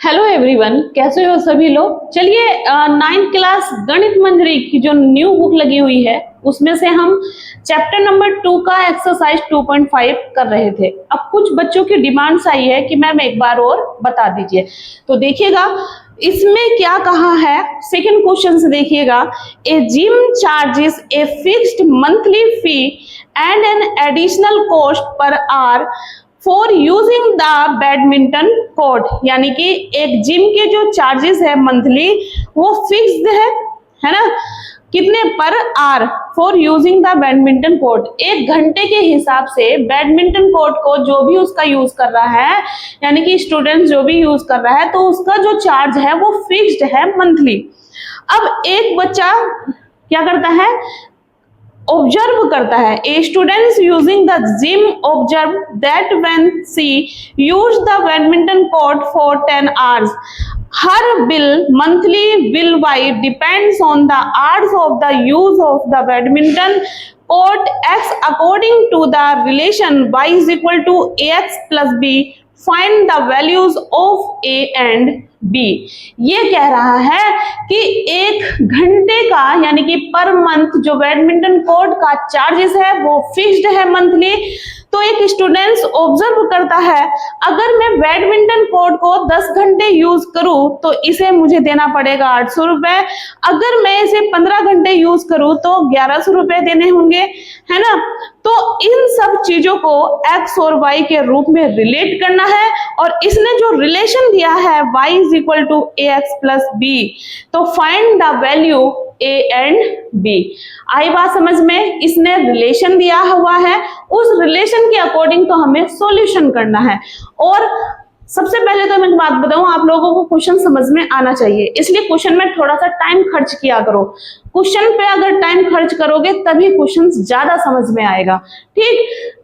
Hello everyone, कैसे हो सभी लोग। चलिए 9th क्लास गणित मंजरी की जो न्यू बुक लगी हुई है उसमें से हम चैप्टर नंबर 2 का एक्सरसाइज 2.5 कर रहे थे। अब कुछ बच्चों की डिमांड्स आई है कि मैम एक बार और बता दीजिए, तो देखिएगा इसमें क्या कहा है। सेकंड क्वेश्चन से देखिएगा, a gym charges a fixed monthly fee and an additional cost per hour for using the badminton court, यानी कि एक जिम के जो चार्जेस है मंथली वो फिक्स्ड है ना, कितने per hour for using the badminton court. एक घंटे के हिसाब से बैडमिंटन कोर्ट को जो भी उसका यूज कर रहा है, यानी कि स्टूडेंट जो भी यूज कर रहा है, तो उसका जो चार्ज है वो फिक्स्ड है मंथली। अब एक बच्चा क्या करता है, ऑब्जर्व करता है। A students using the gym observe that when she use the badminton court for 10 hours her bill monthly bill y depends on the hours of the use of the badminton court x according to the relation y is equal to ax plus b. Find the values of a and b. ये कह रहा है कि एक घंटे का यानी कि पर मंथ जो बैडमिंटन कोर्ट का चार्जेस है वो फिक्स्ड है मंथली। तो एक स्टूडेंट्स ऑब्जर्व करता है, अगर मैं बैडमिंटन कोर्ट को 10 घंटे यूज करूं तो इसे मुझे देना पड़ेगा 800 रुपए। अगर मैं इसे 15 घंटे यूज करूं तो 1100 रुपए देने होंगे, है ना। तो इन सब चीजों को x और y के रूप में रिलेट करना है, और इसने जो रिलेशन दिया है y is equal to ax plus b, तो find the value a and b। आई बात समझ में, इसने रिलेशन दिया हुआ है, उस रिलेशन के अकॉर्डिंग तो हमें सॉल्यूशन करना है। और सबसे पहले तो मैं एक बात बताऊं, आप लोगों को क्वेश्चन समझ में आना चाहिए, इसलिए क्वेश्चन में थोड़ा सा टाइम खर्च किया करो। क्वेश्चन पे अगर टाइम खर्च करोगे तभी क्वेश्चन ज्यादा समझ में आएगा। ठीक,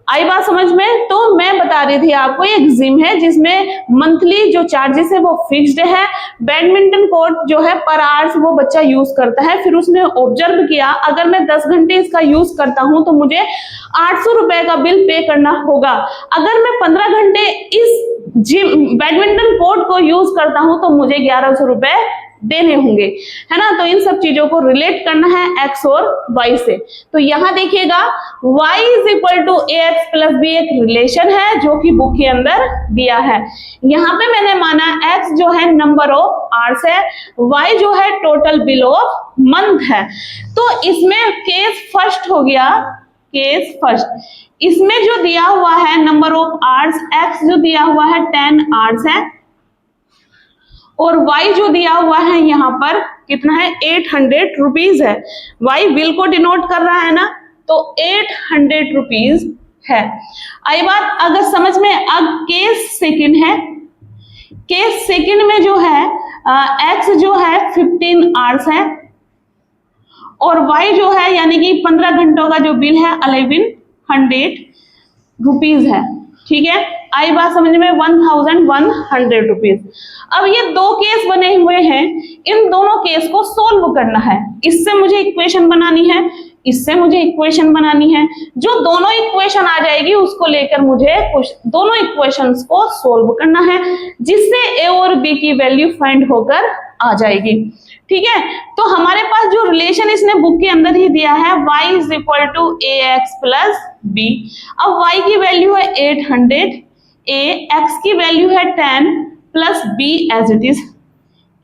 आई बात समझ में। तो मैं बता रही थी आपको, एक जिम है जिसमें मंथली जो चार्जेस है वो फिक्स्ड है। बैडमिंटन कोर्ट जो है पर आवर्स वो बच्चा यूज करता है। फिर उसने ऑब्जर्व किया, अगर मैं 10 घंटे इसका यूज करता हूं तो मुझे 800 रुपए का बिल पे करना होगा। अगर मैं 15 घंटे इस जिम बैडमिंटन कोर्ट को यूज करता हूं तो मुझे 1100 रुपए देने होंगे, है ना। तो इन सब चीजों को रिलेट करना है x और y से। तो यहां देखिएगा y is equal to ax plus b एक रिलेशन है जो कि बुक के अंदर दिया है। यहाँ पे मैंने माना x जो है नंबर ऑफ आवर्स है, y जो है टोटल बिल ऑफ मंथ है। तो इसमें केस फर्स्ट हो गया, केस फर्स्ट। इसमें जो दिया हुआ है नंबर ऑफ आवर्स, x जो दिया हुआ है 10 आवर्स है, और y जो दिया हुआ है यहाँ पर कितना है 800 रुपीज है। y बिल को डिनोट कर रहा है ना, तो 800 रुपीज है। आई बात अगर समझ में। अब केस सेकंड है, केस सेकंड में जो है x जो है 15 आवर्स है, और y जो है यानी कि 15 घंटों का जो बिल है 1100 रुपीज है। ठीक है, आई बात समझ में, 1100 रुपीज। अब ये दो केस बने हुए हैं, इन दोनों केस को सोल्व करना है। इससे मुझे इक्वेशन बनानी है, इससे मुझे इक्वेशन बनानी है। जो दोनों इक्वेशन आ जाएगी उसको लेकर मुझे दोनों इक्वेशंस को सोल्व करना है, जिससे ए और बी की वैल्यू फाइंड होकर आ जाएगी। ठीक है, तो हमारे पास जो रिलेशन इसने बुक के अंदर ही दिया है y is equal to ax plus b। अब y की वैल्यू है 800, x की वैल्यू है 10 plus b as it is,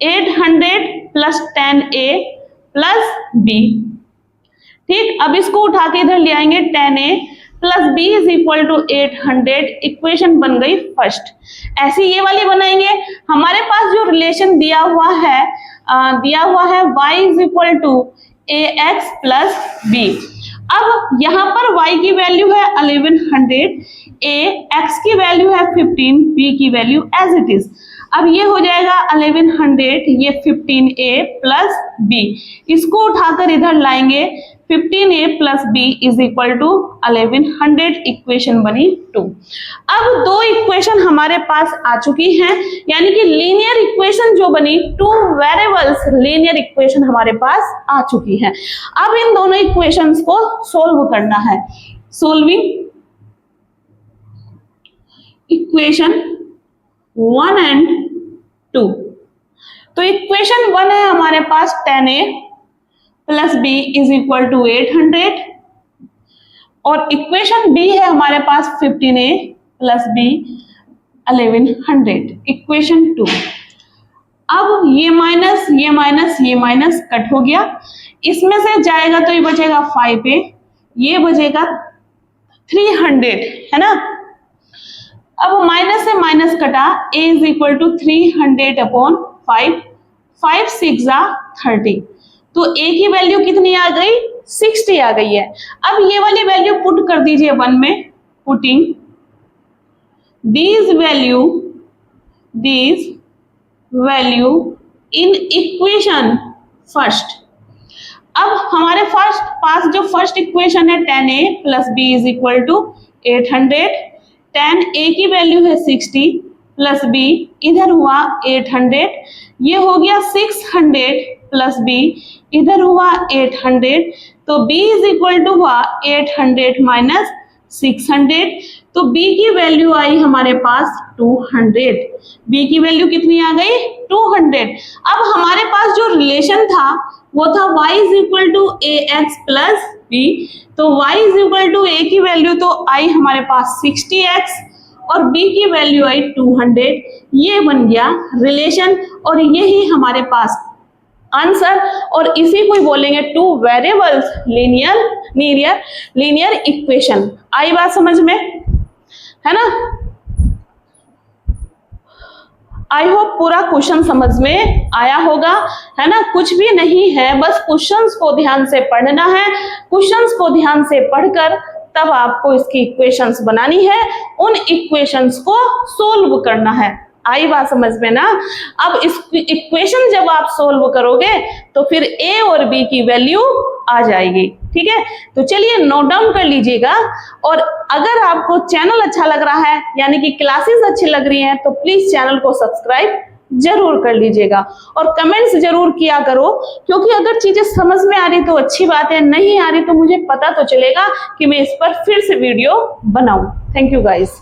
800 plus 10a plus b। ठीक, अब इसको उठा के इधर ले आएंगे, 10a plus b is equal to 800। Equation बन गई फर्स्ट। ऐसी ये वाली बनाएंगे। हमारे पास जो रिलेशन दिया हुआ है y is equal to ax plus b। अब यहाँ पर y की वैल्यू है 1100, x की वैल्यू है 15, b की वैल्यू एज इट इज। अब ये हो जाएगा 1100, ये 15a प्लस b, इसको उठाकर इधर लाएंगे, 15a plus b is equal to 1100। Equation बनी 2। अब दो इक्वेशन हमारे पास आ चुकी हैं, यानी कि लीनियर इक्वेशन जो बनी, 2 वेरिएबल्स लीनियर इक्वेशन हमारे पास आ चुकी है। अब इन दोनों इक्वेशंस को सोल्व करना है। Solving equation 1 and 2। तो इक्वेशन 1 है हमारे पास 10a plus B is equal to 800 और इक्वेशन बी है हमारे पास 15a प्लस बी 1100। इक्वेशन 2। अब ये माइनस ये माइनस ये माइनस कट हो गया, इसमें से जाएगा तो ये बचेगा 5a, ये बचेगा 300 है ना। अब माइनस से माइनस कटा, a is equal to 300 upon 5, 5 6 30, तो a की वैल्यू कितनी आ गई 60 आ गई है। अब ये वाली वैल्यू पुट कर दीजिए 1 में, putting these value in equation first. अब हमारे पास जो फर्स्ट इक्वेशन है 10a plus B is equal to 800, 10a की वैल्यू है 60 प्लस बी इधर हुआ 800, ये हो गया 600 प्लस बी इधर हुआ 800, तो b इज इक्वल टू हुआ 800 माइनस 600, तो b की वैल्यू आई हमारे पास 200। b की वैल्यू कितनी आ गई 200। अब हमारे पास जो रिलेशन था वो था y is equal to A X plus B, तो y is equal to a की वैल्यू तो आई हमारे पास 60x और b की वैल्यू आई 200। ये बन गया रिलेशन और यही हमारे पास आंसर, और इसी को बोलेंगे टू वेरिएबल्स लीनियर इक्वेशन। आई बात समझ में, है ना। आई होप पूरा क्वेश्चन समझ में आया होगा, है ना। कुछ भी नहीं है, बस क्वेश्चंस को ध्यान से पढ़ना है, क्वेश्चंस को ध्यान से पढ़कर तब आपको इसकी इक्वेशंस बनानी है, उन इक्वेशंस को सोल्व करना है। आई बात समझ में ना। अब इस इक्वेशन जब आप सोल्व करोगे तो फिर a और b की वैल्यू आ जाएगी, ठीक है। तो चलिए नोट डाउन कर लीजिएगा, और अगर आपको चैनल अच्छा लग रहा है यानी कि क्लासेस अच्छी लग रही हैं तो प्लीज चैनल को सब्सक्राइब जरूर कर लीजिएगा और कमेंट्स जरूर किया करो, क्योंकि अगर चीजें समझ में आ रही तो अच्छी बात है, नहीं आ रही तो मुझे पता तो चलेगा कि मैं इस पर फिर से वीडियो बनाऊं। Thank you guys.